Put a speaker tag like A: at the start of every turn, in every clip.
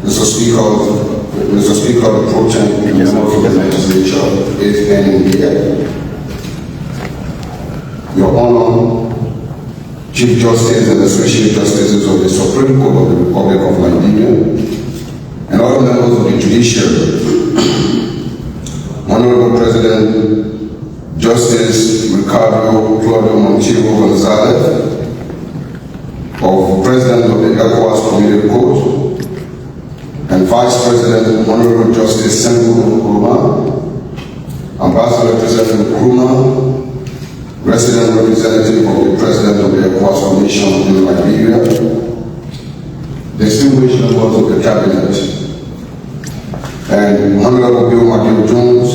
A: Mr. Speaker, the pro tem member of the legislature is ending here. Your Honor, Chief Justice and Associate Justices of the Supreme Court of the Republic of Liberia, and all members of the judiciary, Honorable President Justice Ricardo Claudio Montijo Gonzalez, of President of the ECOWAS Community Court, and Vice President Honorable Justice Sengu Nkrumah, Ambassador representing Nkrumah, Resident Representative of the President of the ECOWAS Commission in Liberia, distinguished members of the Cabinet, and Honorable Bill McGill-Jones,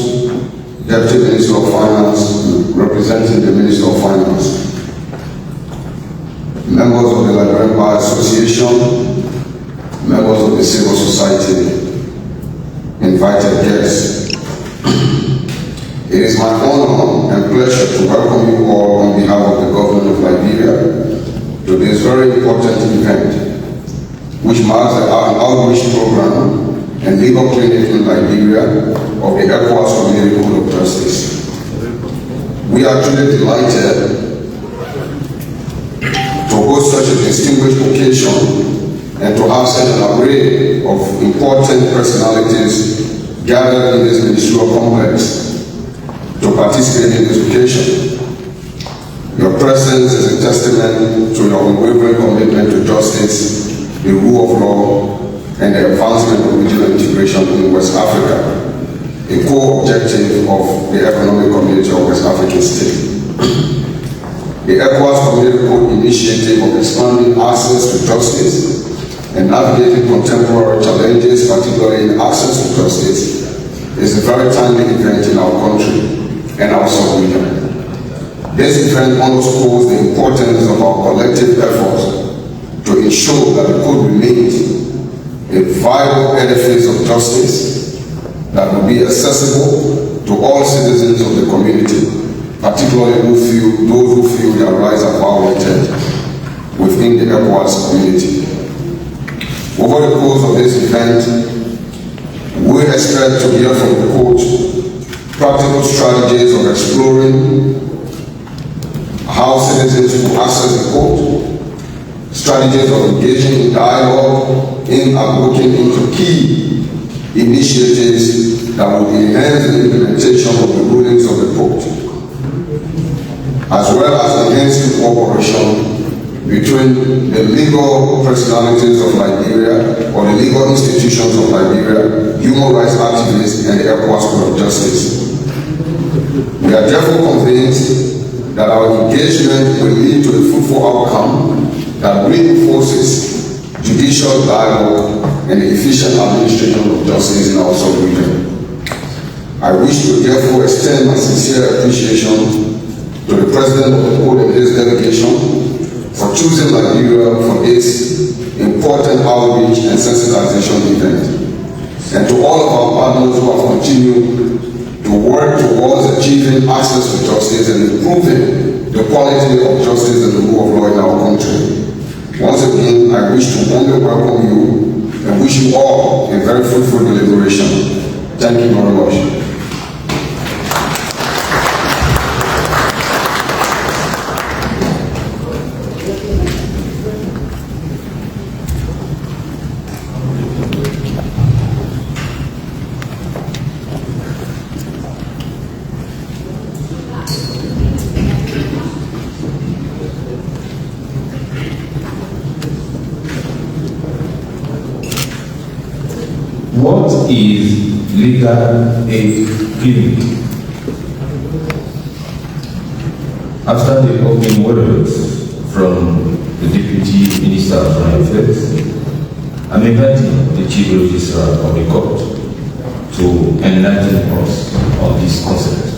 A: Deputy Minister of Finance, representing the Minister of Finance, members of the Liberian Bar Association, members of the civil society, invited guests. It is my honor and pleasure to welcome you all on behalf of the government of Liberia to this very important event, which marks an outreach program and legal clinic in Liberia of the ECOWAS Community Code of Justice. We are truly delighted to host such a distinguished occasion and to have such an array of important personalities gathered in this ministerial complex to participate in this occasion. Your presence is a testament to your unwavering commitment to justice, the rule of law, and the advancement of regional integration in West Africa, a core objective of the Economic Community of West African States. The ECOWAS Community Code initiative of expanding access to justice and navigating contemporary challenges, particularly in access to justice, is a very timely event in our country and our sub-region. This event underscores the importance of our collective efforts to ensure that the code remains a viable edifice of justice that will be accessible to all citizens of the community, particularly those who feel their rights are violated within the ECOWAS community. Over the course of this event, we expect to hear from the court practical strategies of exploring how citizens will access the court, strategies of engaging in dialogue, in looking into key initiatives that will enhance the implementation of the rulings of the court, as well as enhancing cooperation between the legal personalities of Liberia or the legal institutions of Liberia, human rights activists, and the ECOWAS Court of Justice. We are therefore convinced that our engagement will lead to a fruitful outcome that reinforces judicial dialogue and the efficient administration of justice in our sub-region. I wish to therefore extend my sincere appreciation to the President of the Court and his delegation for choosing Liberia for this important outreach and sensitization event, and to all of our partners who have continued to work towards achieving access to justice and improving the quality of justice and the rule of law in our country. Once again, I wish to warmly welcome you and wish you all a very fruitful deliberation. Thank you very much.
B: What is legal aid clinic? After the opening words from the Deputy Minister of Foreign Affairs, I'm inviting the Chief Registrar of the Court to enlighten us on this concept.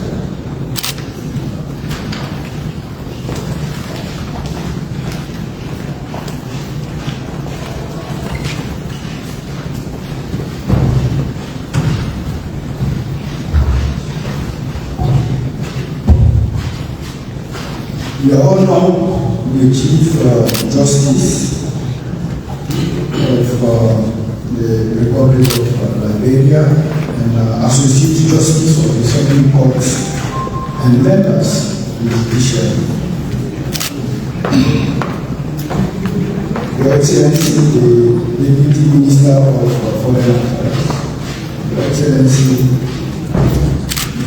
C: Your Honor, the Chief Justice of the the Republic of Liberia and Associate Justice of the Supreme Court and members of the judiciary. Your Excellency, the Deputy Minister of Foreign Affairs, Your Excellency,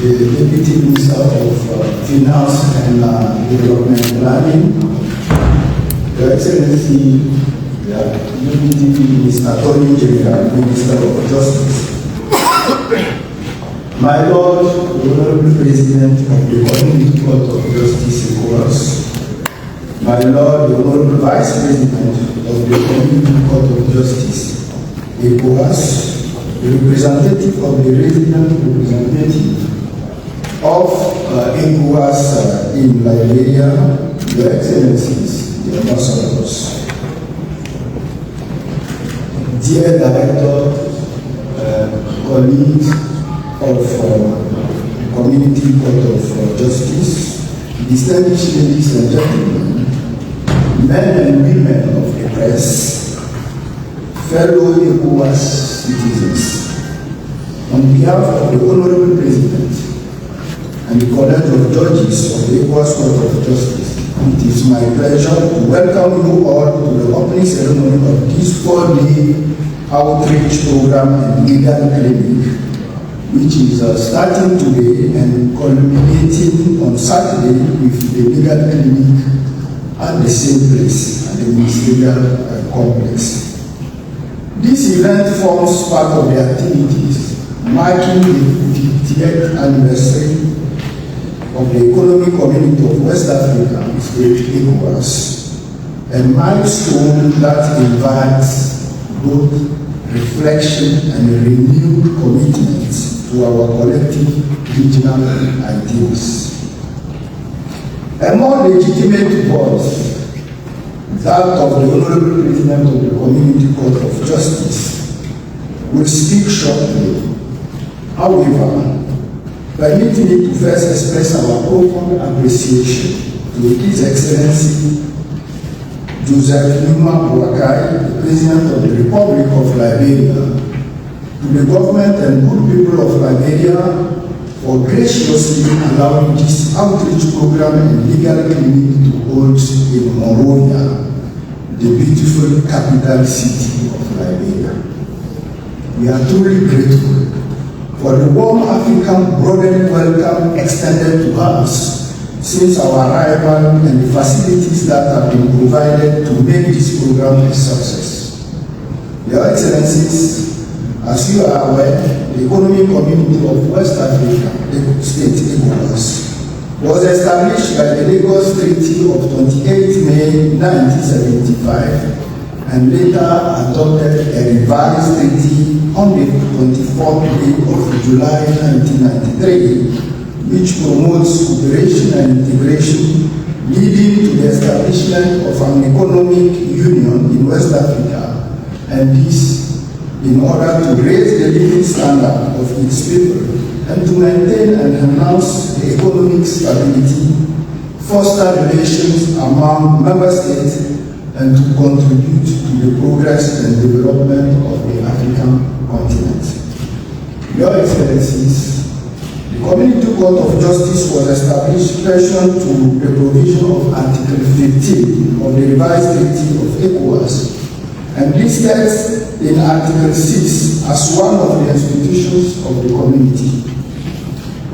C: the Deputy Minister of Finance and Development Planning, Your Excellency, the Deputy Minister, Attorney General, Minister of Justice, my Lord, the Honorable President of the Community Court of Justice, ECOWAS, my Lord, the Honorable Vice President of the Community Court of Justice, ECOWAS, the representative of the resident representative of ECOWAS in Liberia, Your Excellencies, the ambassadors, dear Director, colleagues of Community Court of Justice, distinguished ladies and gentlemen, men and women of the press, fellow ECOWAS citizens, on behalf of the Honorable President and the College of Judges of the ECOWAS Court of Justice, it is my pleasure to welcome you all to the opening ceremony of this 4-day outreach program and legal clinic, which is starting today and culminating on Saturday with the legal clinic at the same place, at the ministerial complex. This event forms part of the activities marking the 50th anniversary of the Economic Community of West Africa, ECOWAS, a milestone that invites both reflection and a renewed commitment to our collective regional ideals. A more legitimate voice, that of the Honorable President of the Community Court of Justice, will speak shortly. However, permit me to first express our profound appreciation to His Excellency Joseph Numa Boakai, the President of the Republic of Liberia, to the government and good people of Liberia for graciously allowing this outreach program and legal clinic to hold in Monrovia, the beautiful capital city of Liberia. We are truly grateful for the warm African brotherly welcome extended to us since our arrival and the facilities that have been provided to make this program a success. Your Excellencies, as you are aware, the Economic Community of West Africa, the state ECOWAS, was established by the Lagos Treaty of 28 May 1975 and later adopted a revised treaty on the 24th day of July 1993, which promotes cooperation and integration, leading to the establishment of an economic union in West Africa, and this in order to raise the living standard of its people and to maintain and enhance the economic stability, foster relations among member states, and to contribute to the progress and development of the African continent. Your Excellencies, the Community Court of Justice was established pursuant to the provision of Article 15 of the revised Treaty of ECOWAS and listed in Article 6 as one of the institutions of the community.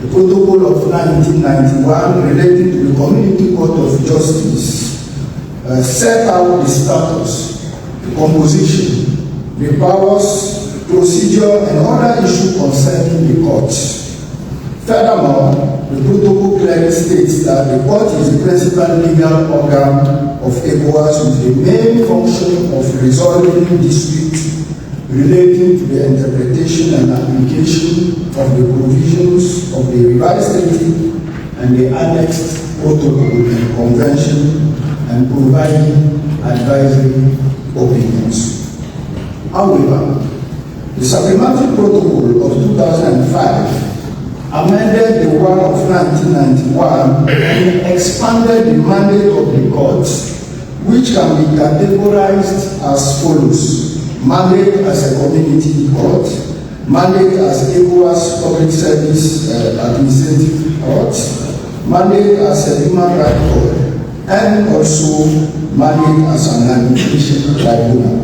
C: The Protocol of 1991 relating to the Community Court of Justice set out the status, the composition, the powers, procedure, and other issues concerning the court. Furthermore, the protocol clearly states that the court is the principal legal organ of ECOWAS with the main function of resolving disputes relating to the interpretation and application of the provisions of the revised treaty and the annexed protocol and convention, and providing advisory opinions. However, the Supplementary Protocol of 2005 amended the one of 1991 and expanded the mandate of the court, which can be categorized as follows. mandate as a community court, mandate as ECOWAS public service administrative court, mandate as a human rights court, and also mandate as an arbitration tribunal.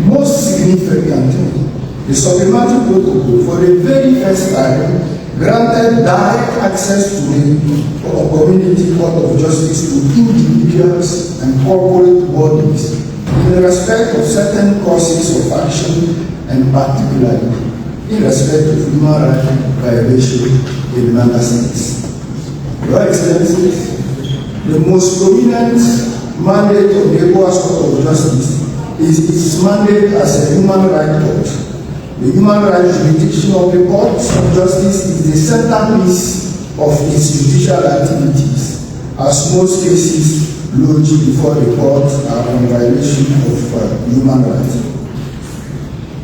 C: Most significantly, the Suprematic Protocol, for the very first time, granted direct access to the Community Court of Justice to individuals and corporate bodies in respect of certain causes of action, and particularly in respect of human rights violation in member states. Your Excellencies, the most prominent mandate of the ECOWAS Court of Justice is its mandate as a human rights court. The human rights jurisdiction of the Court of Justice is the centerpiece of its judicial activities, as most cases lodged before the court are in violation of human rights.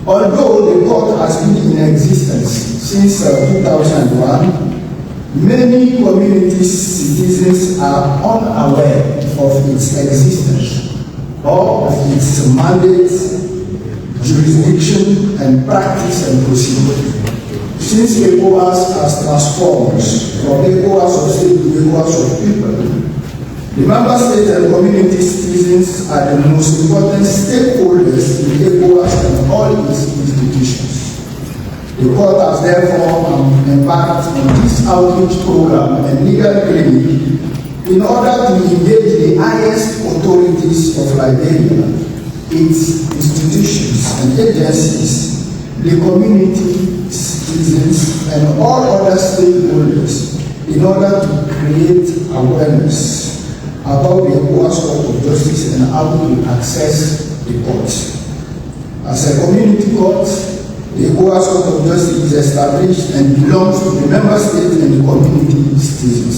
C: Although the court has been in existence since 2001, many community citizens are unaware of its existence or of its mandate, jurisdiction, and practice and procedure. Since ECOWAS has transformed from ECOWAS of state to ECOWAS of people, the member states and community citizens are the most important stakeholders in ECOWAS and all its institutions. The court has therefore embarked on this outreach program and legal clinic in order to engage the highest authorities of Liberia, its institutions and agencies, the community, citizens, and all other stakeholders in order to create awareness about the ECOWAS Court of Justice and how to access the court. As a community court, the ECOWAS Court of Justice is established and belongs to the member states and the community citizens.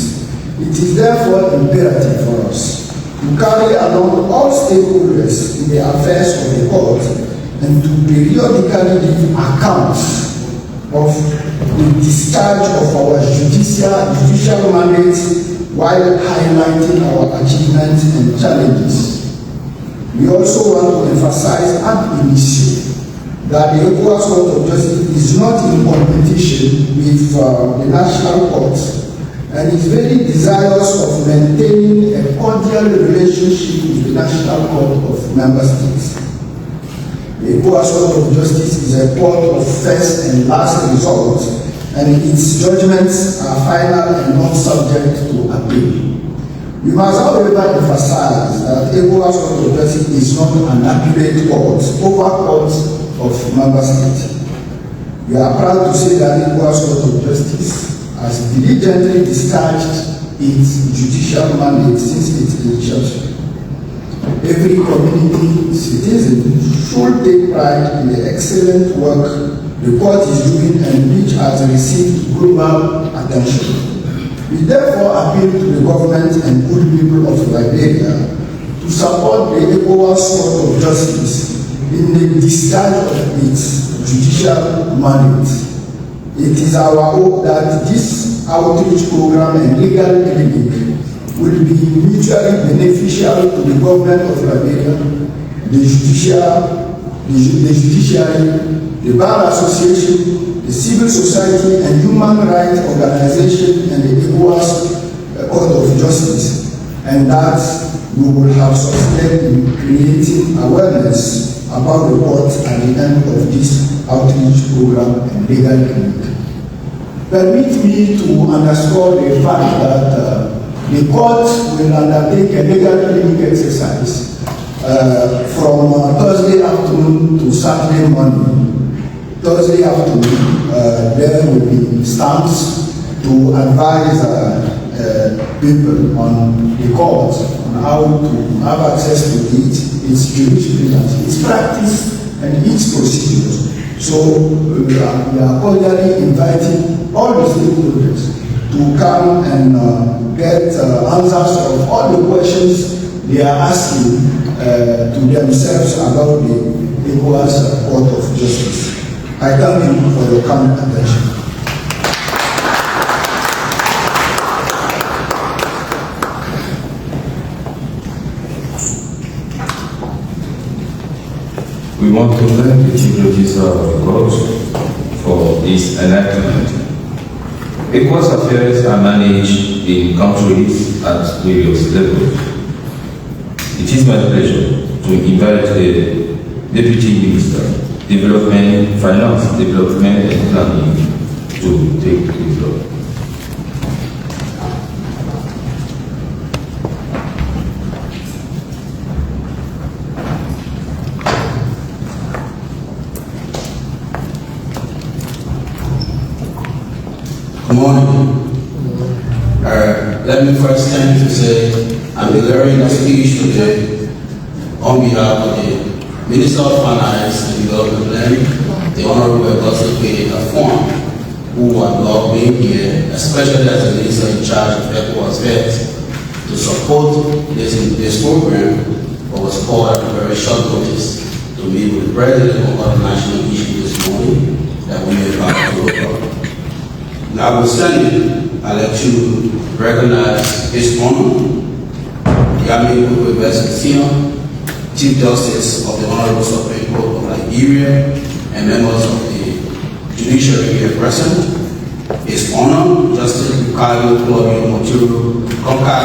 C: It is therefore imperative for us to carry along all stakeholders in the affairs of the court and to periodically give accounts of the discharge of our judicial mandates while highlighting our achievements and challenges. We also want to emphasize ab initio that the ECOWAS Court of Justice is not in competition with the national courts and is very desirous of maintaining a cordial relationship with the National Court of Member States. The ECOWAS Court of Justice is a court of first and last resort, and its judgments are final and not subject to appeal. We must, however, emphasize that ECOWAS Court of Justice is not an appellate court over courts of member states. We are proud to say that ECOWAS Court of Justice has diligently discharged its judicial mandate since its initiation. Every community citizen should take pride in the excellent work the court is doing and which has received global attention. We therefore appeal to the government and good people of Liberia to support the ECOWAS Court of Justice in the discharge of its judicial mandate. It is our hope that this outreach program and legal clinic will be mutually beneficial to the government of Liberia, the judiciary, the Bar Association, the civil society and human rights organization, and the ECOWAS Court of Justice, and that we will have succeeded in creating awareness about the court at the end of this outreach program and legal clinic. Permit me to underscore the fact that the court will undertake a legal clinic exercise from Thursday afternoon to Saturday morning. Thursday afternoon, there will be stamps to advise people on the court on how to have access to it, its jurisprudence, its practice, and its procedures. So we are cordially inviting all the stakeholders to come and get answers of all the questions they are asking to themselves about the ECOWAS Court of Justice. I thank you for your kind attention.
B: We want to thank the Chief Registrar of the Court for this enactment. ECOWAS affairs are managed in countries at various levels. It is my pleasure to invite the Deputy Minister, Development, Finance, Development and Planning to take the floor.
D: Good morning. Let me first thank you to say I'm delivering this speech today on behalf of the Minister of Finance and Development Planning, the Honorable Form, who I love being here, especially as the Minister in charge of ECOWAS affairs, to support this program, but was called at a very short notice to meet with the President on other national issues this morning that we are about to look at. Notwithstanding, I'd like to recognize His Honor, the Amiable Chief Justice of the Honorable Supreme Court of Liberia, and members of the judiciary here present. His Honor, Justice Ricardo Claudio Montero Conca,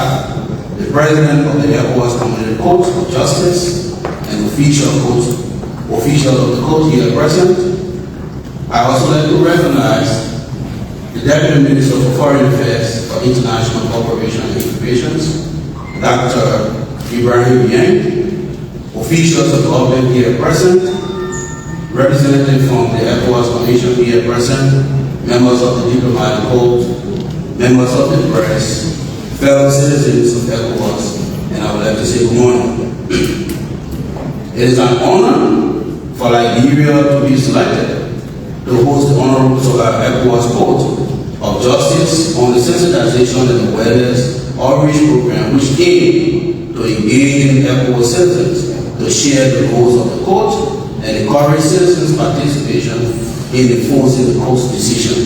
D: the President of the ECOWAS Community Court of Justice, and officials of the court here present. I also like to recognize the Deputy Minister for Foreign Affairs for International Cooperation and Integrations, Dr. Ibrahim Yang, officials of the government here present, representatives from the ECOWAS Commission here present, members of the diplomatic corps, members of the press, fellow citizens of ECOWAS, and I would like to say good morning. It is an honor for Liberia to be selected to host the Honorable ECOWAS Court of Justice on the sensitization and awareness outreach program, which aim to engage in ECOWAS citizens to share the goals of the court and encourage citizens' participation in enforcing the court's decision.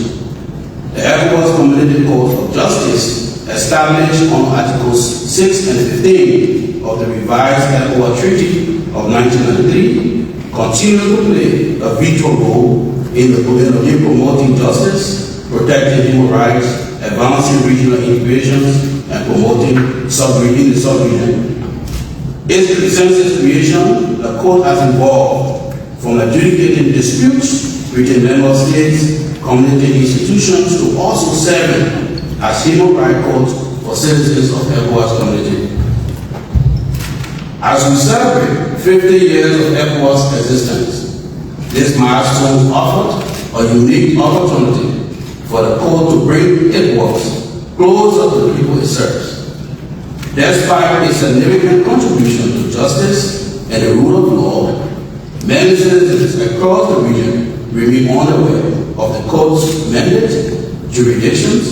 D: The ECOWAS Community Court of Justice, established on Articles 6 and 15 of the revised ECOWAS Treaty of 1993, continue to play a vital role in promoting justice, protecting human rights, advancing regional integrations, and promoting the sub-region. Since its creation, the court has evolved from adjudicating disputes between member states, community institutions, to also serving as human rights court for citizens of ECOWAS community. As we celebrate 50 years of ECOWAS existence, this milestone offered a unique opportunity for the court to bring ECOWAS closer to the people it serves. Despite its significant contribution to justice and the rule of law, many citizens across the region remain unaware of the court's mandate, jurisdictions,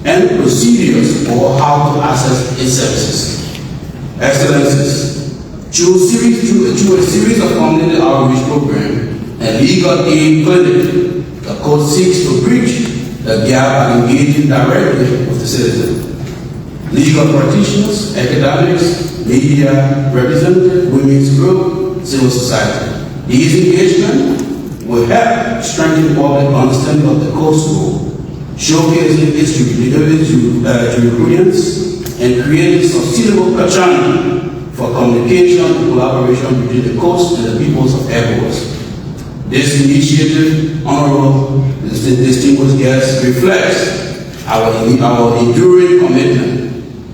D: and procedures for how to access its services. Excellencies, through a series of community outreach programs and legal aid clinic, the court seeks to bridge the gap by engaging directly with the citizen. Legal practitioners, academics, media, representatives, women's group, civil society. These engagements will help strengthen public understanding of the court's role, showcasing its jurisprudence, and creating sustainable channel for communication and collaboration between the courts and the peoples of ECOWAS. This initiative, honorable distinguished guests, reflects our enduring commitment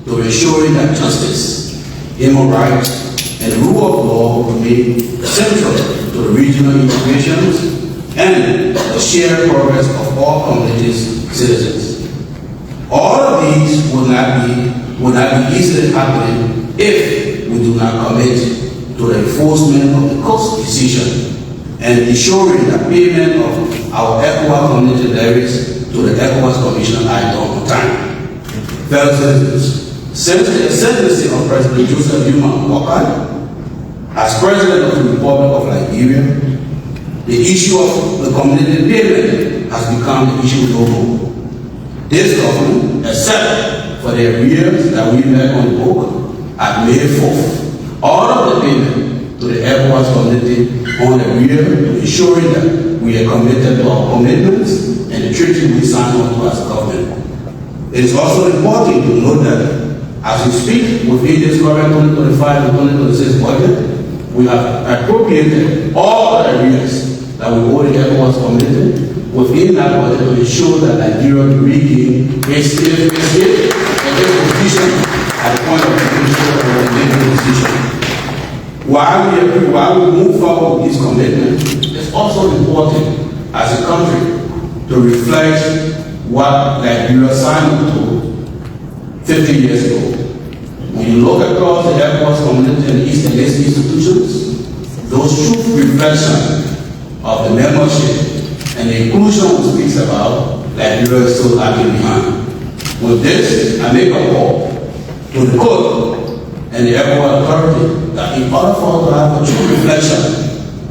D: to ensuring that justice, human rights, and the rule of law remain central to the regional integrations and the shared progress of all communities' citizens. All of these would not be easily happening if we do not commit to the enforcement of the court's decision and ensuring that payment of our ECOWAS community levies to the ECOWAS Commission are done on time. Fellow citizens, since the ascendancy of President Joseph Yuma Walker as President of the Republic of Liberia, the issue of the community payment has become the issue no more. This government, except for the arrears that we met on the book at May 4th, all of the payment to the ECOWAS community on Liberia, ensuring that we are committed to our commitments and the treaty we signed on to as a government. It is also important to note that as we speak within this current 2025 and 2026 budget, we have appropriated all the areas that we hold the ECOWAS commitment within that budget to ensure that Nigeria will regain its state and its position at the point of the decision. While we move forward with this commitment, it's also important as a country to reflect what Nigeria signed to 50 years ago. When you look across the ECOWAS community and East and West institutions, those true reflections of the membership and the inclusion we speaks about, Nigeria is still lagging behind. With this, I make a call to the court and the ECOWAS authority that in order for us to have a true reflection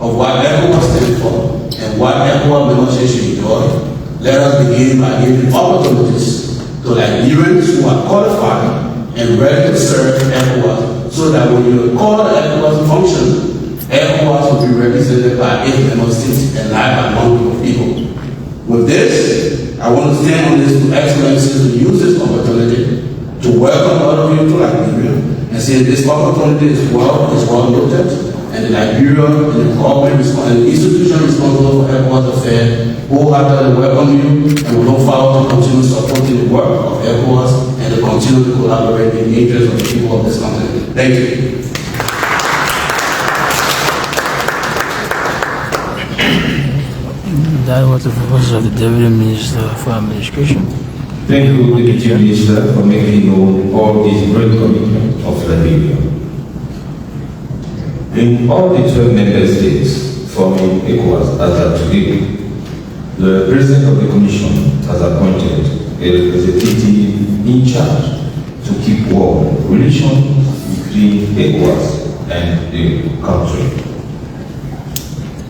D: of what ECOWAS stands for and what ECOWAS membership should enjoy, let us begin by giving opportunities to Nigerians who are qualified and ready to serve ECOWAS, so that when you call the ECOWAS function, ECOWAS will be represented by 8 member states and not by 1 group of people. With this, I want to stand on this to excellencies to use this opportunity to welcome all of you to Liberia and say this opportunity is well noted, and the Nigeria and the government and the institution responsible for ECOWAS affairs wholeheartedly welcome you, and we look forward to continue supporting the work of ECOWAS and to continue to collaborate in the interest of the people of this continent. Thank you.
E: That was the proposal of the Deputy Minister for Administration.
B: Thank you, Deputy Minister, for making known all these great commitments of Liberia. In all the 12 member states forming ECOWAS as of today, the President of the Commission has appointed a representative in charge to keep warm relations between ECOWAS and the country.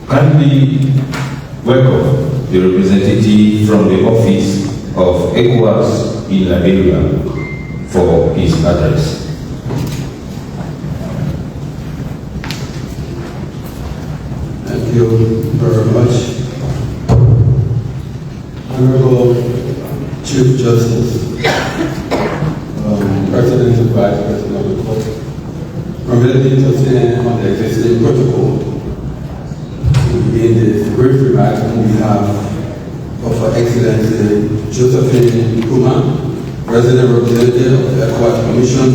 B: Kindly welcome the representative from the office of ECOWAS in Liberia for his address.
F: Thank you very much. Honorable Chief Justice, President and Vice President of the Court, permit me to stand on the existing protocol to begin this brief remarks on behalf of Her Excellency Josephine Nkrumah, Resident Representative of the ECOWAS Commission,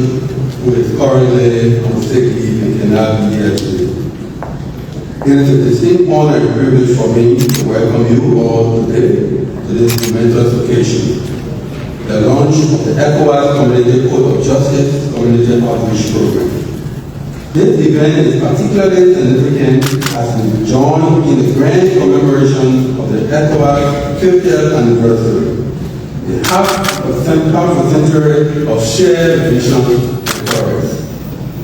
F: who is currently on sick leave and cannot be here today. It is a distinct honor and privilege for me to welcome you all today to this momentous occasion, the launch of the ECOWAS Community Code of Justice Community Outreach Program. This event is particularly significant as we join in the grand commemoration of the ECOWAS 50th anniversary, the half a century of shared vision and progress.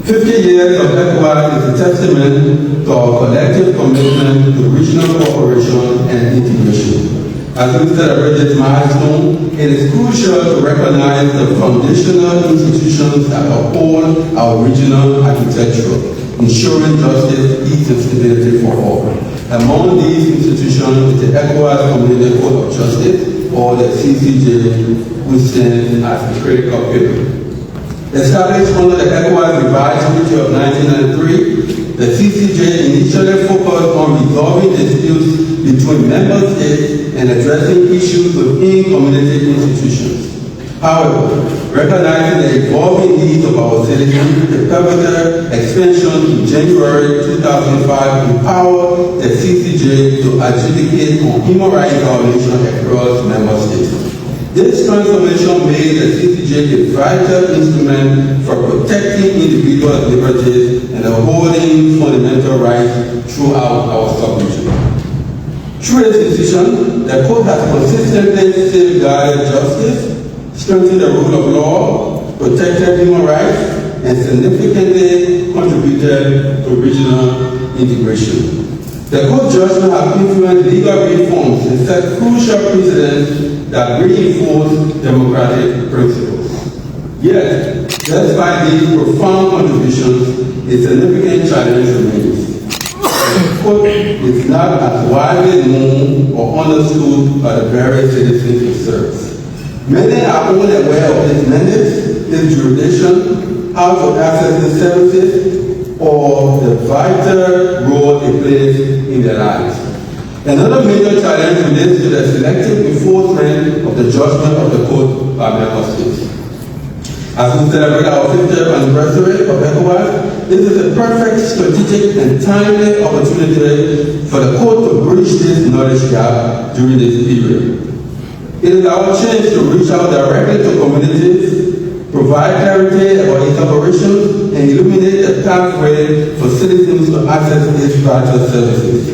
F: 50 years of ECOWAS is a testament to our collective commitment to regional cooperation and integration. As we celebrate this milestone, it is crucial to recognize the foundational institutions that uphold our regional architecture, ensuring justice, peace, and stability for all. Among these institutions is the ECOWAS Community Code of Justice, or the CCJ, which stands as a critical pillar. Established under the ECOWAS Revised Treaty of 1993, the CCJ initially focused on resolving disputes between member states and addressing issues within community institutions. However, recognizing the evolving needs of our citizens, the pivotal expansion in January 2005 empowered the CCJ to adjudicate on human rights violations across member states. This transformation made the CCJ a vital instrument for protecting individual liberties and upholding fundamental rights throughout our sub-region. Through its decision, the court has consistently safeguarded justice, strengthened the rule of law, protected human rights, and significantly contributed to regional integration. The court judgment has influenced legal reforms and set crucial precedents that reinforce democratic principles. Yet, despite these profound contributions, a significant challenge remains. The court is not as widely known or understood by the various citizens it serves. Many are only aware of its mandate, its jurisdiction, how to access its services, or the vital role it plays in their lives. Another major challenge relates to the selective enforcement of the judgment of the court by member states. As we celebrate our 50th anniversary of ECOWAS, this is a perfect strategic and timely opportunity for the court to bridge this knowledge gap during this period. It is our chance to reach out directly to communities, provide clarity about its operations, and illuminate the pathway for citizens to access its vital services.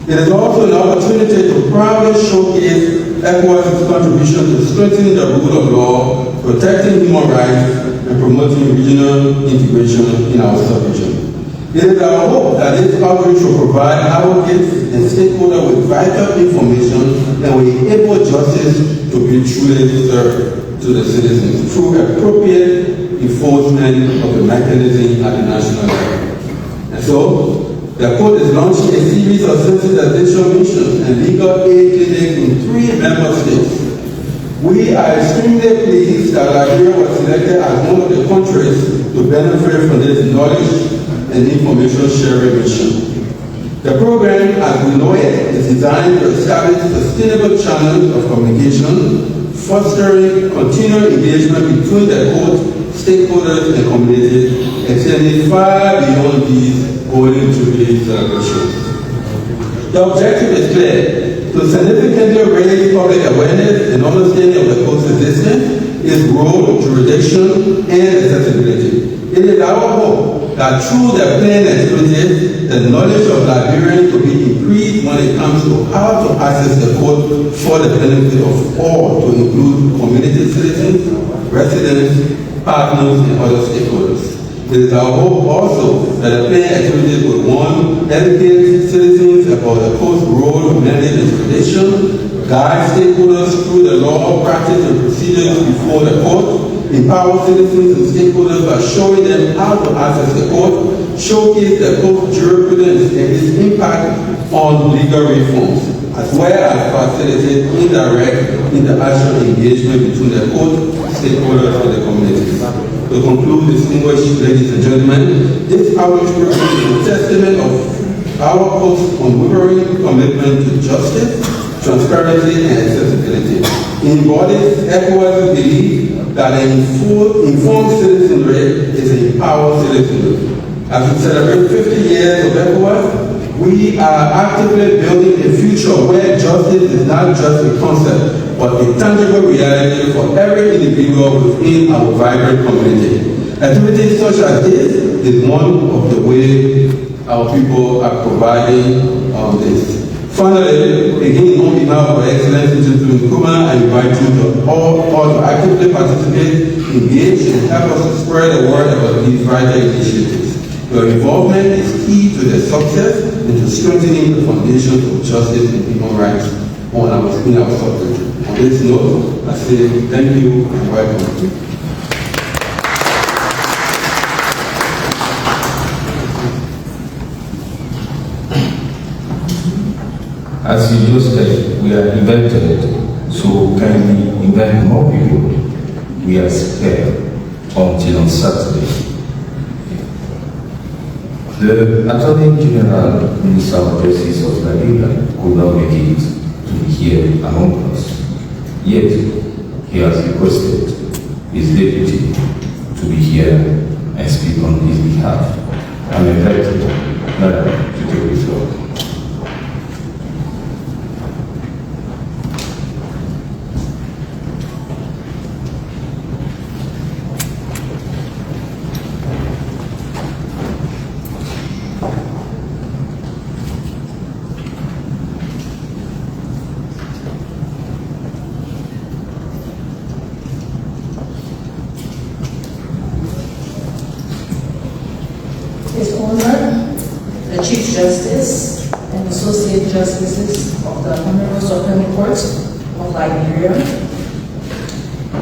F: It is also an opportunity to proudly showcase ECOWAS's contribution to strengthening the rule of law, protecting human rights, and promoting regional integration in our sub-region. It is our hope that this outreach will provide advocates and stakeholders with vital information and will enable justice to be truly served to the citizens through appropriate enforcement of the mechanism at the national level. And so, the court is launching a series of sensitization missions and legal aid clinics in 3 member states. We are extremely pleased that Liberia was selected as one of the countries to benefit from this knowledge and information sharing mission. The program, as we know it, is designed to establish sustainable channels of communication, fostering continual engagement between the court, stakeholders, and communities, extending far beyond these Golden Jubilee celebrations. The objective is clear: to significantly raise public awareness and understanding of the court's existence, its role, jurisdiction, and accessibility. It is our hope that through the planned activities, the knowledge of Liberians will be increased when it comes to how to access the court for the benefit of all, to include community citizens, residents, partners, and other stakeholders. It is our hope also that the planned activities will, 1, educate citizens about the court's role, mandate, and jurisdiction, guide stakeholders through the law, practice, and procedures before the court, empower citizens and stakeholders by showing them how to access the court, showcase the court's jurisprudence and its impact on legal reforms, as well as facilitate indirect interaction engagement between the court, stakeholders, and the communities. To conclude, distinguished ladies and gentlemen, this outreach program is a testament of our court's unwavering commitment to justice, transparency, and accessibility. It embodies ECOWAS's belief that an informed citizenry is an empowered citizenry. As we celebrate 50 years of ECOWAS, we are actively building a future where justice is not just a concept, but a tangible reality for every individual within our vibrant community. Activities such as this is one of the ways our people are providing this. Finally, again, on behalf of Her Excellency Gentleman Nkrumah, I invite you to all to actively participate, engage, and help us to spread the word about these vital initiatives. Your involvement is key to the success and to strengthening the foundations of justice and human rights in our sub-region. On this note, I say thank you and welcome.
B: As you just said, we are invited, so can we invite more people? We are here until on Saturday. The Attorney General, Minister of Justice of Liberia, could not make it to be here among us. Yet, he has requested his deputy to be here and speak on his behalf. I'm invited to take the floor.
G: His Honor, the Chief Justice and Associate Justices of the Honorable Supreme Court of Liberia,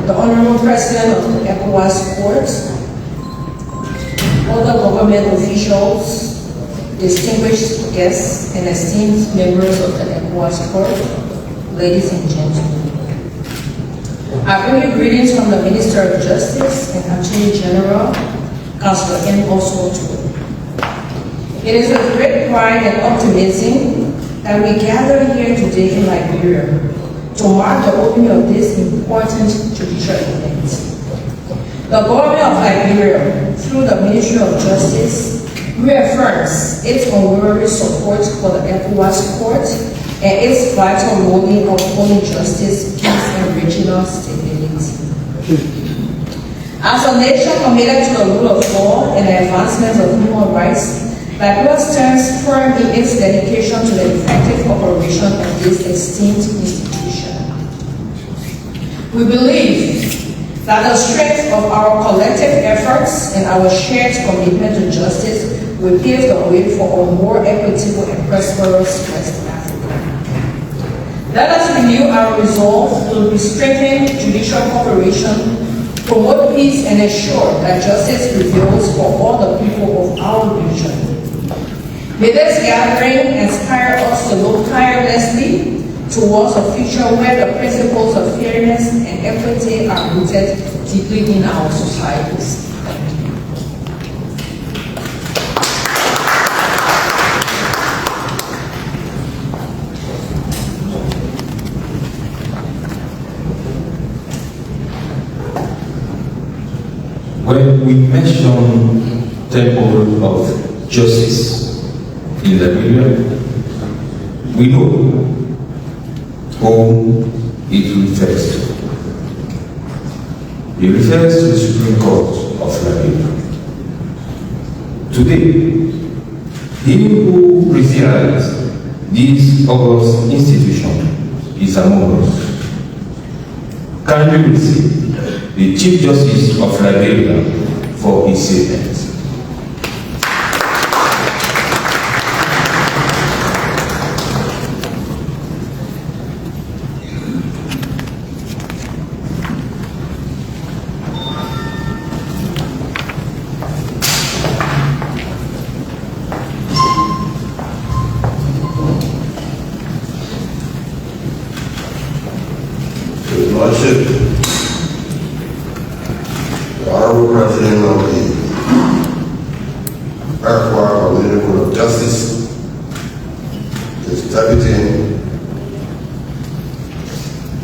G: the Honorable President of the ECOWAS Court, other government officials, distinguished guests, and esteemed members of the ECOWAS Court, ladies and gentlemen. I bring you greetings from the Minister of Justice and Attorney General, Councilor M. Oswald. It is with great pride and optimism that we gather here today in Liberia to mark the opening of this important judicial event. The government of Liberia, through the Ministry of Justice, reaffirms its unwavering support for the ECOWAS Court and its vital role in upholding justice, peace, and regional stability. As a nation committed to the rule of law and the advancement of human rights, Liberia stands firm in its dedication to the effective operation of this esteemed institution. We believe that the strength of our collective efforts and our shared commitment to justice will pave the way for a more equitable and prosperous West Africa. Let us renew our resolve to strengthen judicial cooperation, promote peace, and ensure that justice prevails for all the people of our region. May this gathering inspire us to look tirelessly towards a future where the principles of fairness and equity are rooted deeply in our societies.
B: When we mention temple of justice in Liberia, we know whom it refers to. It refers to the Supreme Court of Liberia. Today, he who presides this august institution is among us. Kindly receive the Chief Justice of Liberia for his statement.
H: Your Lordship, the Honorable President of the ECOWAS Court of Justice, his deputy,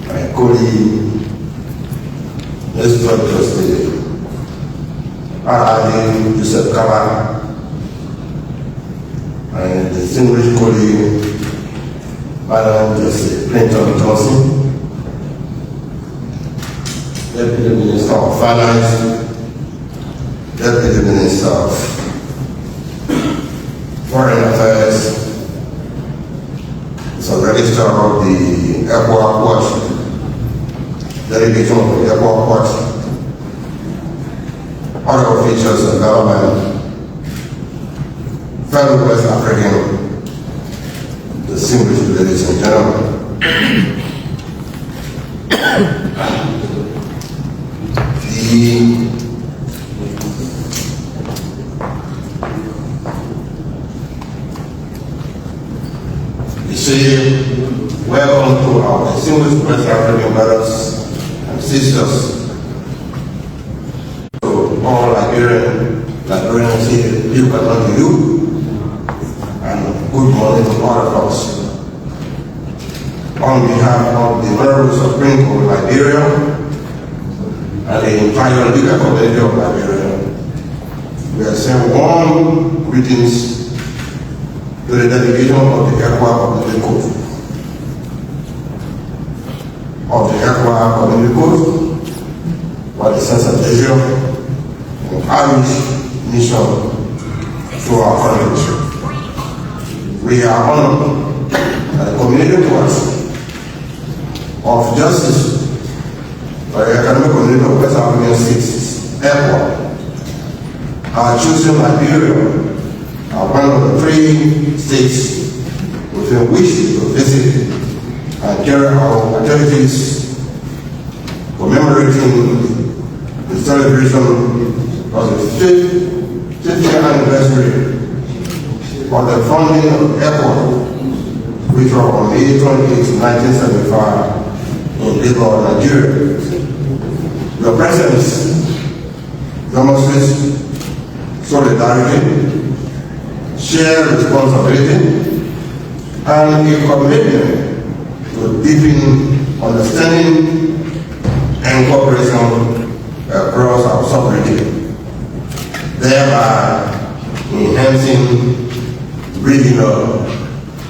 H: my colleague, Mr. Justice R.I.D. Joseph Kaba, and distinguished colleague, Madam Justice Clinton Johnson, Deputy Minister of Finance, Deputy Minister of Foreign Affairs, the Registrar of the ECOWAS Court, Delegation of the ECOWAS Court, other officials of government, fellow West African, distinguished ladies and gentlemen. We say welcome to our distinguished West African brothers and sisters, to all Liberians here, you belong to you, and good morning to all of us. On behalf of the Honorable Supreme Court of Liberia and the entire legal community of Liberia, we are sending warm greetings to the delegation of the ECOWAS Community Court. Of the ECOWAS Community Court, for the sense of pleasure and Irish mission to our country. We are honored that the community court of justice for the economic community of West African states, ECOWAS, are choosing Liberia as one of the 3 states within which to visit and carry out activities commemorating the celebration of the 50th anniversary of the founding of ECOWAS, which was on May 28, 1975 in Lagos, Nigeria. Your presence demonstrates solidarity, shared responsibility, and a commitment to deepen understanding and cooperation across our sovereignty, thereby enhancing regional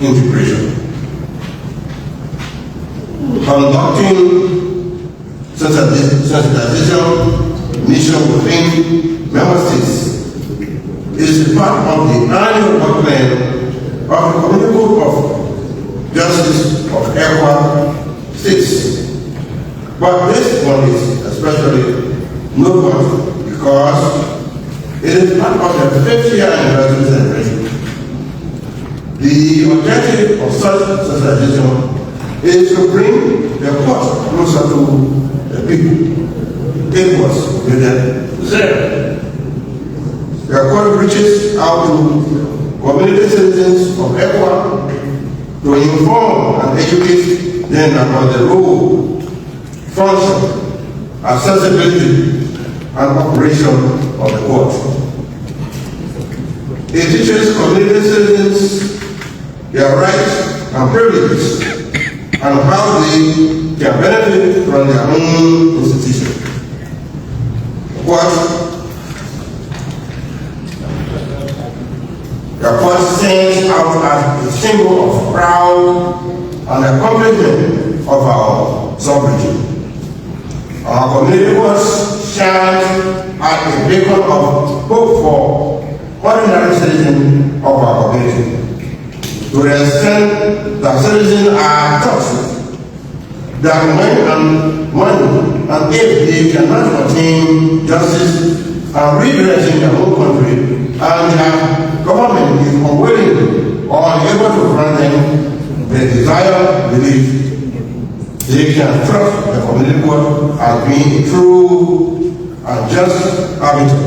H: integration. Conducting sensitization mission within member states is part of the annual work plan of the Community of Justice of ECOWAS states. But this one is especially noteworthy because it is part of the 5th year anniversary celebration. The objective of such sensitization is to bring the court closer to the people. It was with them. The court reaches out to community citizens of ECOWAS to inform and educate them about the role, function, accessibility, and operation of the court. It teaches community citizens their rights and privileges and how they can benefit from their own institution. The court stands out as a symbol of proud and accomplishment of our sovereignty. Our community was shines as a beacon of hope for ordinary citizens of our community. To the extent that citizens are taught that when and if they cannot obtain justice and redress in their own country, and their government is unwilling or unable to grant them the desired relief, they can trust the community court as being a true and just arbiter,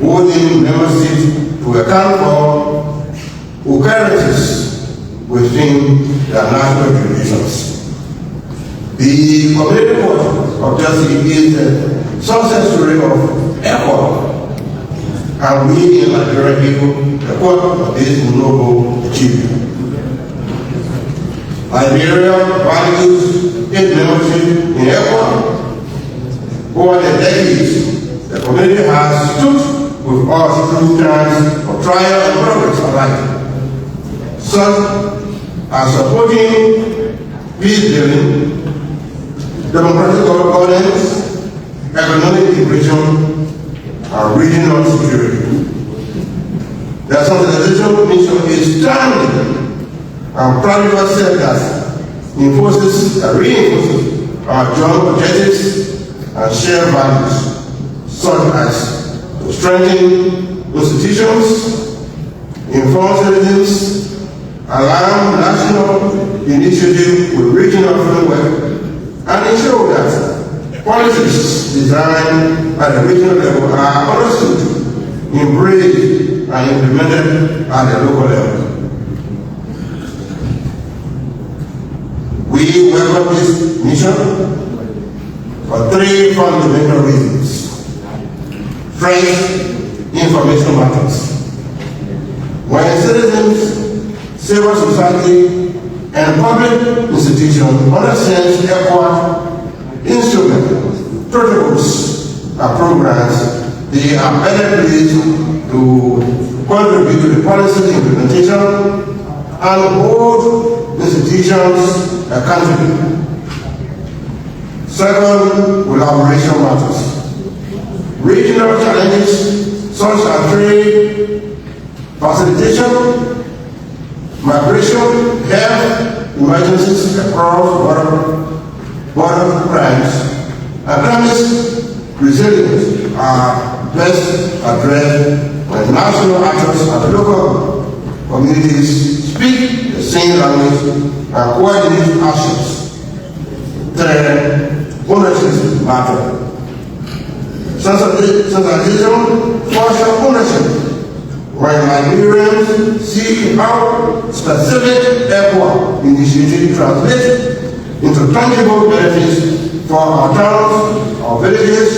H: holding member states to account for occurrences within their national jurisdictions. The Community Court of Justice is the success story of ECOWAS, and we in Nigeria people the court of this noble achievement. Liberia values its membership in ECOWAS. Over the decades, the community has stood with us through times of trial and progress alike, such as supporting peace building, democratic governance, economic integration, and regional security. The sensitization mission is timely and proudly said that reinforces our joint objectives and shared values, such as to strengthen institutions, inform citizens, align national initiative with regional framework, and ensure that policies designed at the regional level are understood, embraced, and implemented at the local level. We welcome this mission for 3 fundamental reasons. First, information matters. When citizens, civil society, and public institutions understand ECOWAS instruments, protocols, and programs, they are better placed to contribute to the policy implementation and hold institutions accountable. Second, collaboration matters. Regional challenges such as trade, facilitation, migration, health, emergencies across border crimes, and climate resilience are best addressed when national actors and local communities speak the same language and coordinate actions. Third, ownership matter. Sensitization fosters ownership when Liberians see how specific ECOWAS initiative translates into tangible benefits for our towns, our villages,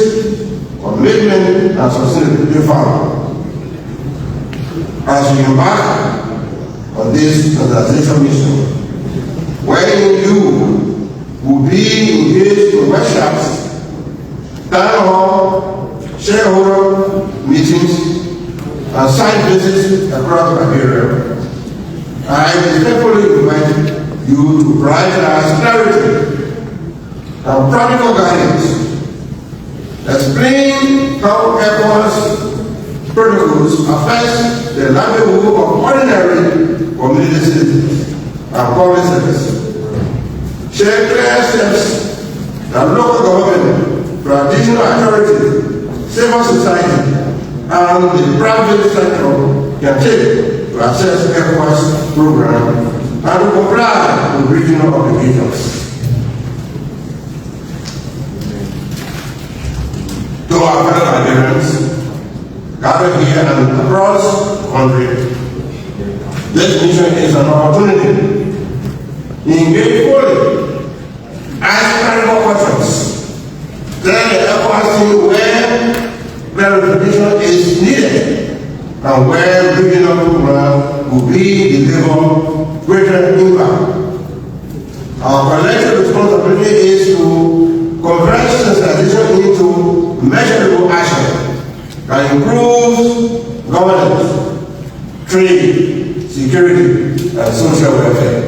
H: commitment and sustainability found. As we embark on this standardization mission, when you will be engaged in workshops, town hall, shareholder meetings, and site visits across Liberia, I respectfully invite you to prioritize clarity and practical guidance. Explain how ECOWAS protocols affect the livelihood of ordinary community citizens and public service. Share clear steps that local government, traditional authority, civil society, and the private sector can take to access ECOWAS program and to comply with regional obligations. To our fellow Nigerians gathered here and across the country, this mission is an opportunity to engage fully, ask critical questions, tell the ECOWAS team where clarification is needed and where regional programs will be delivered greater impact. Our collective responsibility is to convert sensitization into measurable action that improves governance, trade, security, and social welfare.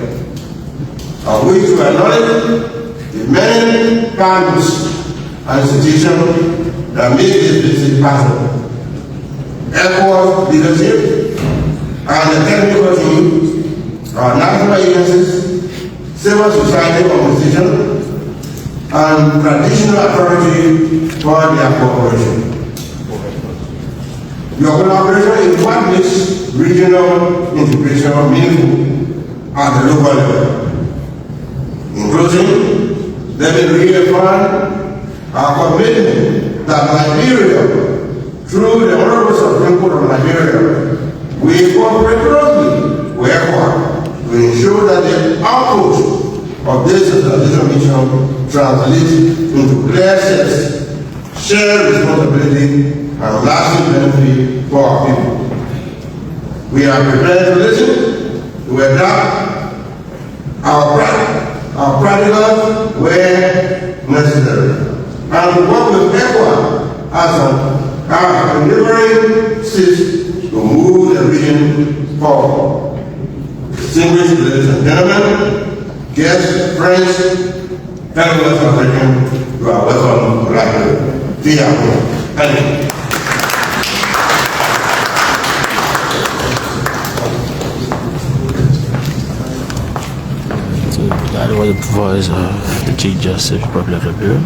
H: I wish to acknowledge the many partners and institutions that make this visit possible. ECOWAS leadership and the technical team, our national agencies, civil society organizations, and traditional authority for their cooperation. Your collaboration is what makes regional integration meaningful at the local level. In closing, let me reaffirm our commitment that Liberia, through the Honorable Supreme Court of Liberia, we cooperate closely with ECOWAS to ensure that the output of this standardization mission translates into clear steps, shared responsibility, and lasting benefit for our people. We are prepared to listen, to adapt our practices where necessary, and to work with ECOWAS as a delivering system to move the region forward. Distinguished ladies and gentlemen, guests, friends, fellow West Africans, you are welcome to Liberia. Thank you.
E: That was the voice of the Chief Justice, Republic of Liberia.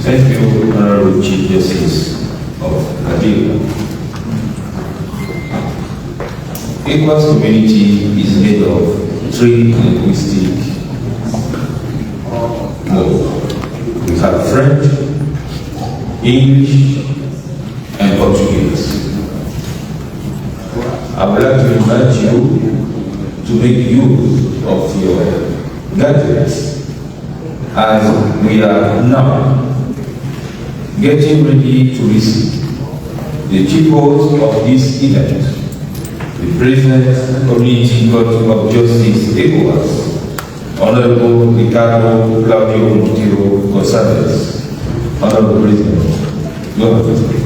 B: Thank you, Honorable Chief Justice of Liberia. ECOWAS community is made of three linguistic modes. We have French, English, and Portuguese. I would like to invite you to make use of your gadgets as we are now getting ready to receive the chief host of this event, the President Community Court of Justice ECOWAS, Honorable Ricardo Claudio Montero Gonzalez. Honorable President, go ahead.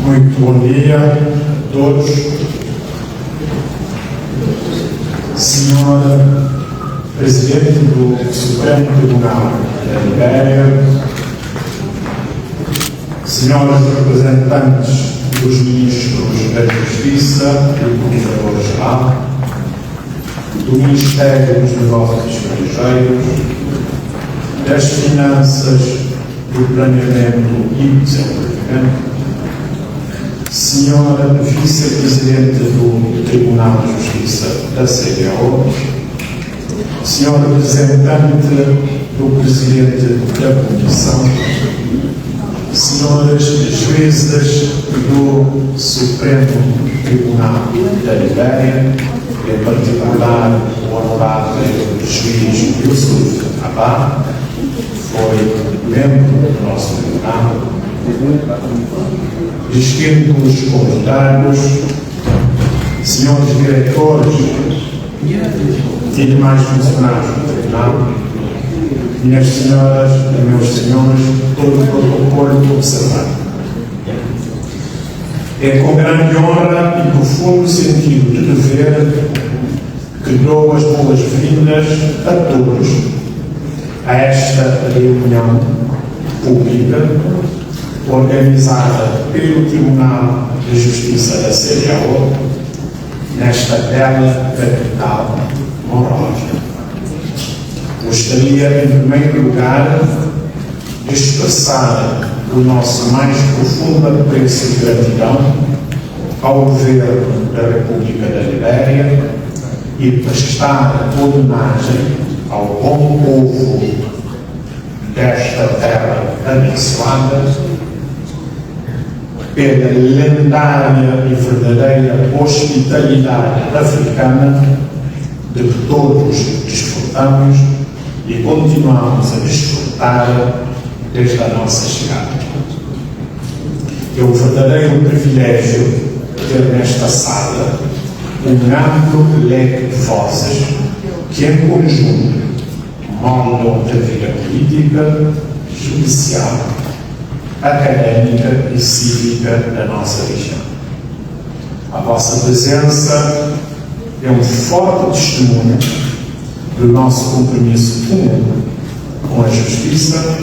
I: Muito bom dia a todos. Senhora Presidente do Supremo Tribunal da Liberia, senhores representantes dos ministros da Justiça e do Procurador-Geral, do Ministério dos Negócios Estrangeiros, das finanças, do planeamento e desenvolvimento, Senhora Vice-Presidente do Tribunal de Justiça da CDAO, Senhor Representante do Presidente da Comissão, Senhores Juízes do Supremo Tribunal da Liberia, em particular o Honorável Juiz Yusuf Abá, foi membro do nosso tribunal, distintos convidados, senhores diretores e demais funcionários do tribunal, minhas senhoras e meus senhores, todo o protocolo observado. É com grande honra e profundo sentido de dever que dou as boas-vindas a todos a esta reunião pública organizada pelo Tribunal de Justiça da CDAO nesta bela capital honrosa. Gostaria, em primeiro lugar, de expressar o nosso mais profundo apreço e gratidão ao Governo da República da Liberia e prestar homenagem ao bom povo desta terra abençoada pela lendária e verdadeira hospitalidade africana de que todos desfrutamos e continuamos a desfrutar desde a nossa chegada. É um verdadeiro privilégio ter nesta sala um amplo leque de vozes que, em conjunto, moldam a vida política, judicial, académica e cívica da nossa região. A vossa presença é um forte testemunho do nosso compromisso comum com a justiça,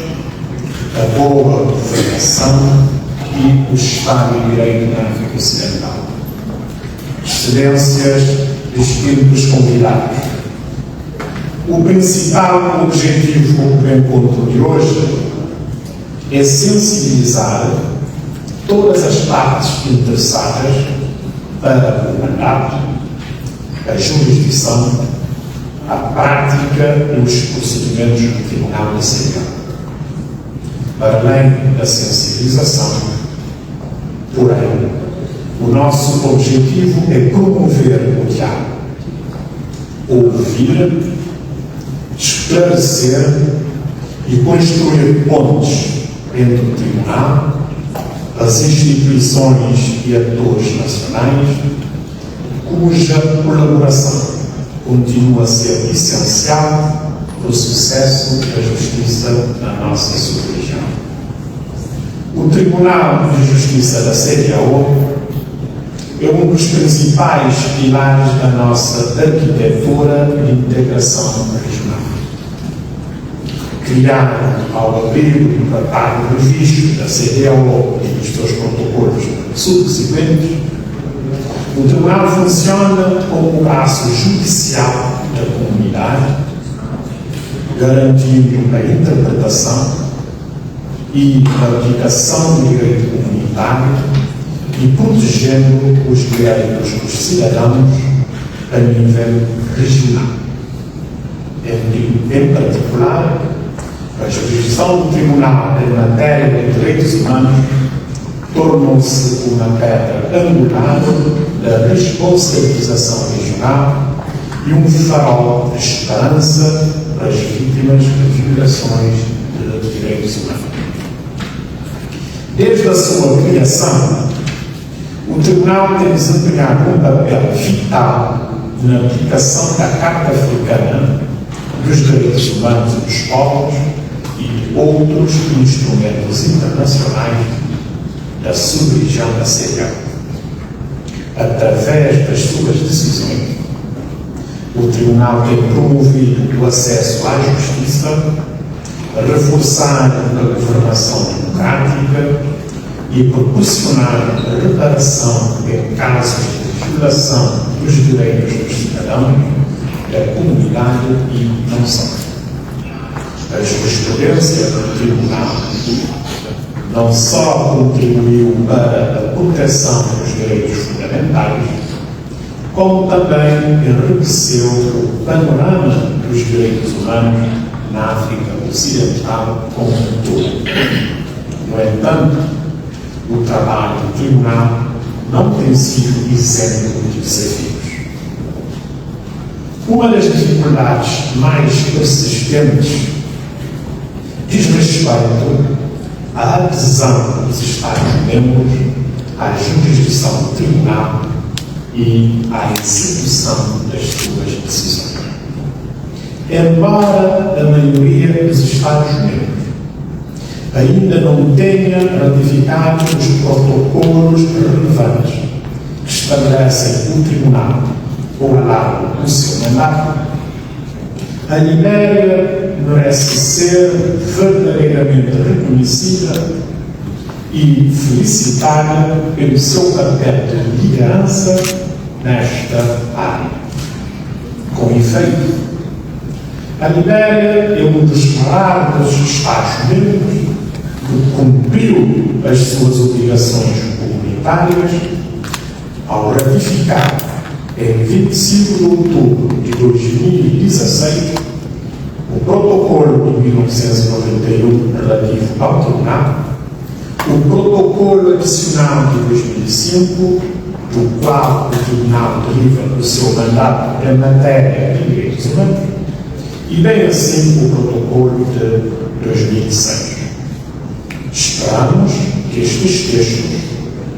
I: a boa governação e o Estado de Direito na África Ocidental. Excelências, distintos convidados, o principal objetivo do encontro de hoje é sensibilizar todas as partes interessadas para o mandato, a jurisdição, a prática e os procedimentos do Tribunal da CDAO. Para além da sensibilização, porém, o nosso objetivo é promover o diálogo, ouvir, esclarecer e construir pontes entre o Tribunal, as instituições e atores nacionais, cuja colaboração continua a ser essencial para o sucesso da justiça na nossa sub-região. O Tribunal de Justiça da CDAO é um dos principais pilares da nossa arquitetura de integração regional. Criado ao abrigo do Tratado previsto da CDAO e dos seus protocolos subsequentes, o Tribunal funciona como o braço judicial da comunidade, garantindo a interpretação e a aplicação do direito comunitário e protegendo os direitos dos cidadãos a nível regional. Em particular, a jurisdição do Tribunal em matéria de direitos humanos tornou-se uma pedra angular da responsabilização regional e um farol de esperança para as vítimas de violações de direitos humanos. Desde a sua criação, o Tribunal tem desempenhado um papel vital na aplicação da Carta Africana dos Direitos Humanos e dos Povos e de outros instrumentos internacionais da sub-região da CDAO. Através das suas decisões, o Tribunal tem promovido o acesso à justiça, reforçar a governação democrática e proporcionar a reparação em casos de violação dos direitos dos cidadãos, da comunidade e não só. A jurisprudência do Tribunal não só contribuiu para a proteção dos direitos fundamentais, como também enriqueceu o panorama dos direitos humanos na África Ocidental como um todo. No entanto, o trabalho do Tribunal não tem sido isento de desafios. Uma das dificuldades mais persistentes diz respeito à adesão dos Estados-membros à jurisdição do Tribunal e à execução das suas decisões. Embora a maioria dos Estados-membros ainda não tenha ratificado os protocolos relevantes que estabelecem o Tribunal ou alargam o seu mandato, a Libéria merece ser verdadeiramente reconhecida e felicitada pelo seu papel de liderança nesta área. Com efeito, a Libéria é um dos raros Estados-membros que cumpriu as suas obrigações comunitárias ao ratificar em 25 de outubro de 2016 o protocolo de 1991 relativo ao Tribunal, o protocolo adicional de 2005, do qual o Tribunal deriva o seu mandato em matéria de direitos humanos, e bem assim o protocolo de 2006. Esperamos que estes textos,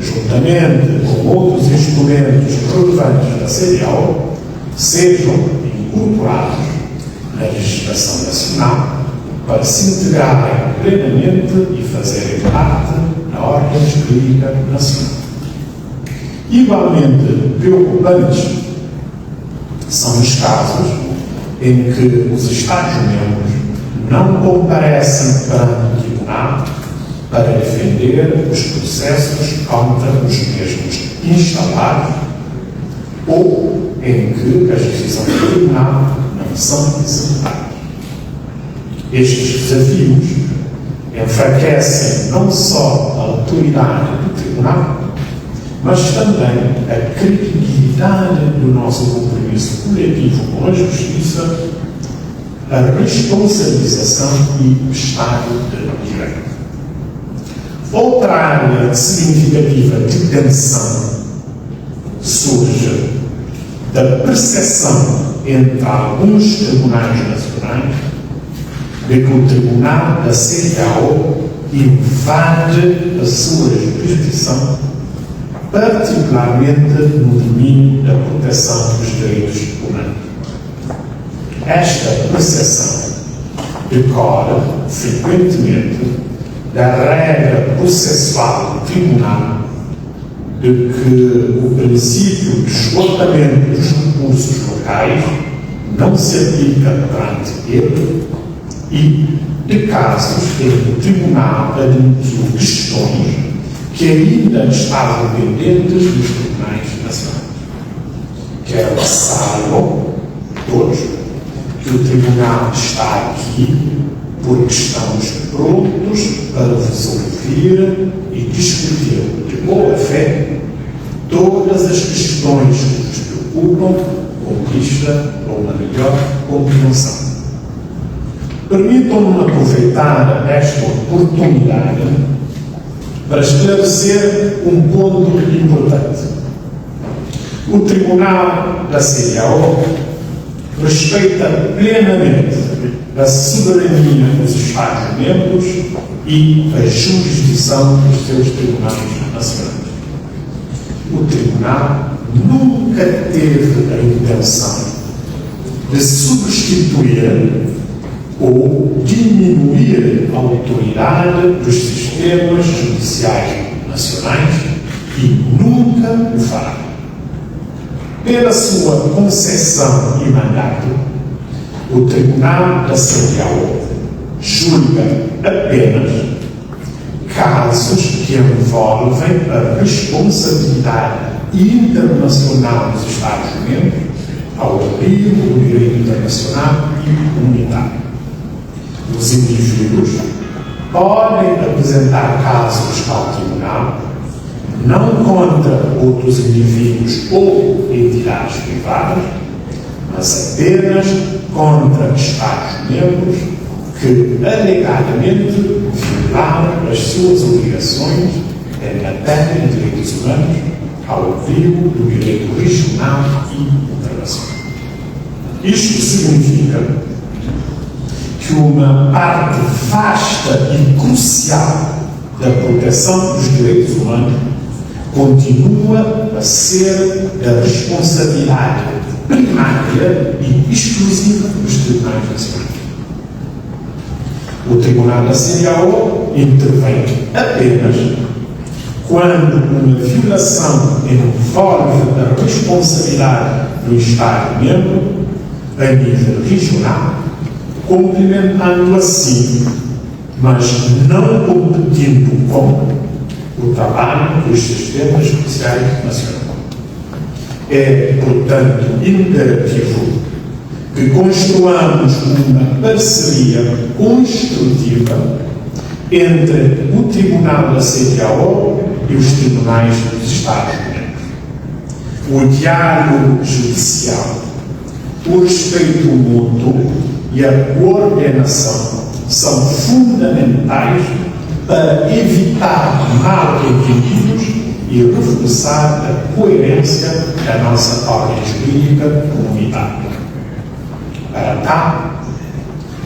I: juntamente com outros instrumentos relevantes da CDAO, sejam incorporados na legislação nacional para se integrarem plenamente e fazerem parte da ordem jurídica nacional. Igualmente preocupantes são os casos em que os Estados-membros não comparecem perante o Tribunal para defender os processos contra os mesmos instalados ou em que as decisões do Tribunal não são executadas. Estes desafios enfraquecem não só a autoridade do Tribunal, mas também a credibilidade do nosso compromisso coletivo com a justiça, a responsabilização e o Estado de Direito. Outra área significativa de tensão surge da percepção entre alguns tribunais nacionais de que o Tribunal da CDAO invade a sua jurisdição, particularmente no domínio da proteção dos direitos humanos. Esta percepção decorre frequentemente da regra processual do Tribunal de que o princípio de esgotamento dos recursos locais não se aplica perante ele e de casos em que o Tribunal admitiu questões que ainda estavam pendentes dos tribunais nacionais. Quero que saibam todos que o Tribunal está aqui porque estamos prontos para vos ouvir e discutir de boa fé todas as questões que nos preocupam com vista a uma melhor compreensão. Permitam-me aproveitar esta oportunidade para esclarecer um ponto importante. O Tribunal da CDAO respeita plenamente a soberania dos Estados-membros e a jurisdição dos seus tribunais nacionais. O Tribunal nunca teve a intenção de substituir ou diminuir a autoridade dos sistemas judiciais nacionais e nunca o fará. Pela sua concepção e mandato, o Tribunal da CDAO julga apenas casos que envolvem a responsabilidade internacional dos Estados-membros ao abrigo do direito internacional e comunitário. Os indivíduos podem apresentar casos ao tribunal, não contra outros indivíduos ou entidades privadas, mas apenas contra Estados-membros que alegadamente violaram as suas obrigações em matéria de direitos humanos ao abrigo do direito regional e internacional. Isto significa que uma parte vasta e crucial da proteção dos direitos humanos continua a ser da responsabilidade primária e exclusiva dos tribunais nacionais. O Tribunal da CEDEAO intervém apenas quando uma violação envolve a responsabilidade do Estado-membro a nível regional, complementando assim, mas não competindo com o trabalho dos sistemas judiciais nacionais. É, portanto, imperativo que construamos uma parceria construtiva entre o Tribunal da CEDEAO e os tribunais dos Estados-membros. O diálogo judicial, o respeito mútuo e a coordenação são fundamentais para evitar mal-entendidos e reforçar a coerência da nossa ordem jurídica comunitária. Para tal,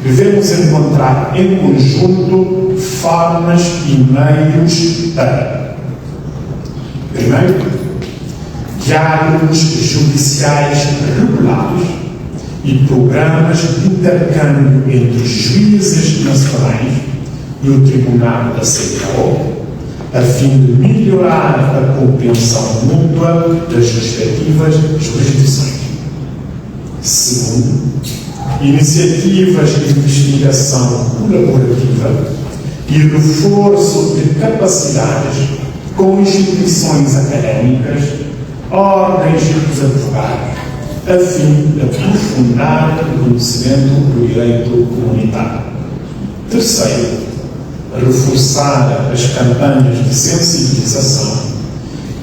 I: devemos encontrar em conjunto formas e meios para, primeiro, diálogos judiciais regulares e programas de intercâmbio entre os juízes nacionais e o Tribunal da CEDEAO, a fim de melhorar a compreensão mútua das respectivas jurisdições. Segundo, iniciativas de investigação colaborativa e reforço de capacidades com instituições académicas, ordens dos advogados, a fim de aprofundar o conhecimento do direito comunitário. Terceiro, reforçar as campanhas de sensibilização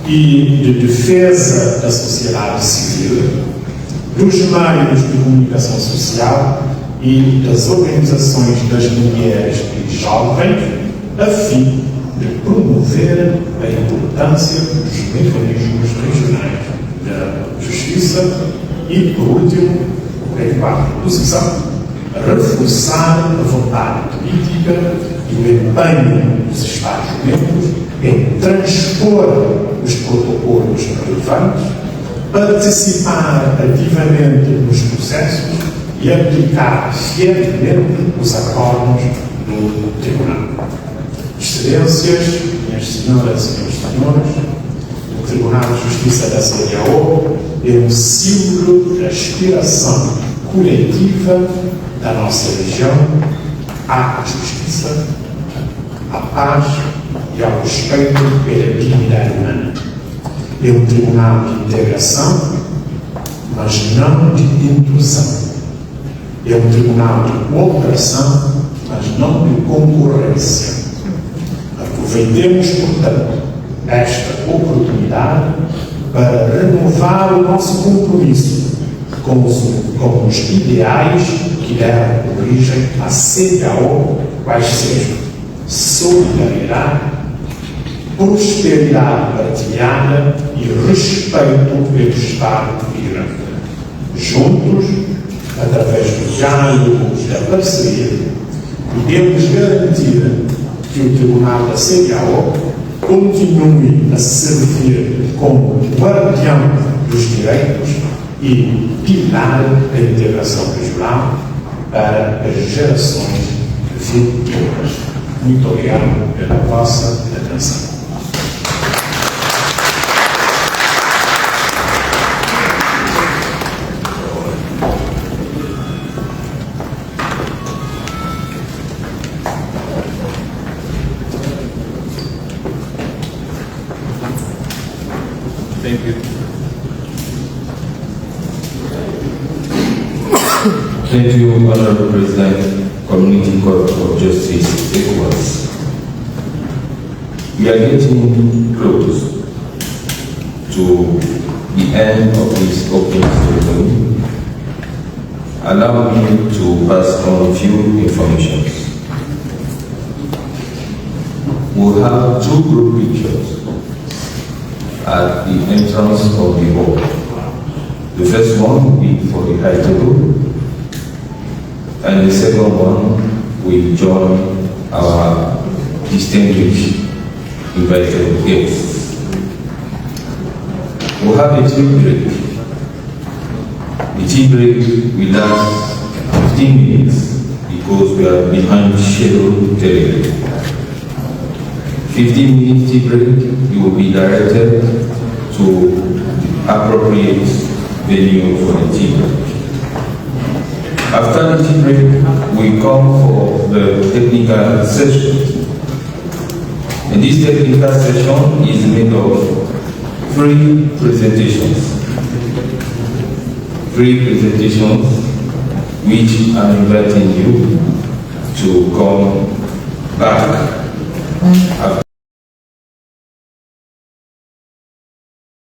I: e de defesa da sociedade civil, dos meios de comunicação social e das organizações das mulheres e jovens, a fim de promover a importância dos mecanismos regionais da justiça e, por último, em quarta posição, reforçar a vontade política e o empenho dos Estados-membros em transpor os protocolos relevantes, participar ativamente nos processos e aplicar fielmente os acordos do Tribunal. Excelências, minhas senhoras e meus senhores, o Tribunal de Justiça da CEDEAO é um símbolo da aspiração coletiva da nossa região à justiça, à paz e ao respeito pela dignidade humana. É um tribunal de integração, mas não de intrusão. É um tribunal de cooperação, mas não de concorrência. Aproveitemos, portanto, esta oportunidade para renovar o nosso compromisso com os ideais que deram origem à CEDEAO, quais sejam solidariedade, prosperidade partilhada e respeito pelo Estado de Direito. Juntos, através do diálogo e da parceria, podemos garantir que o Tribunal da CEDEAO continue a servir como guardião dos direitos e pilar da integração regional para as gerações vindouras. Muito obrigado pela vossa atenção.
B: Thank you. Thank you, Honorable President. Community Court of Justice, ECOWAS. We are getting close to the end of this opening ceremony. Allow me to pass on a few information. We'll have two group pictures at the entrance of the hall. The first one will be for the high table, and the second one will join our distinguished invited guests. We'll have a tea break. The tea break will last 15 minutes because we are behind schedule today. 15 minutes tea break, you will be directed to appropriate venue for the tea break. After the tea break, we come for the technical session. And this technical session is made of three presentations. Which I'm inviting you to come back after.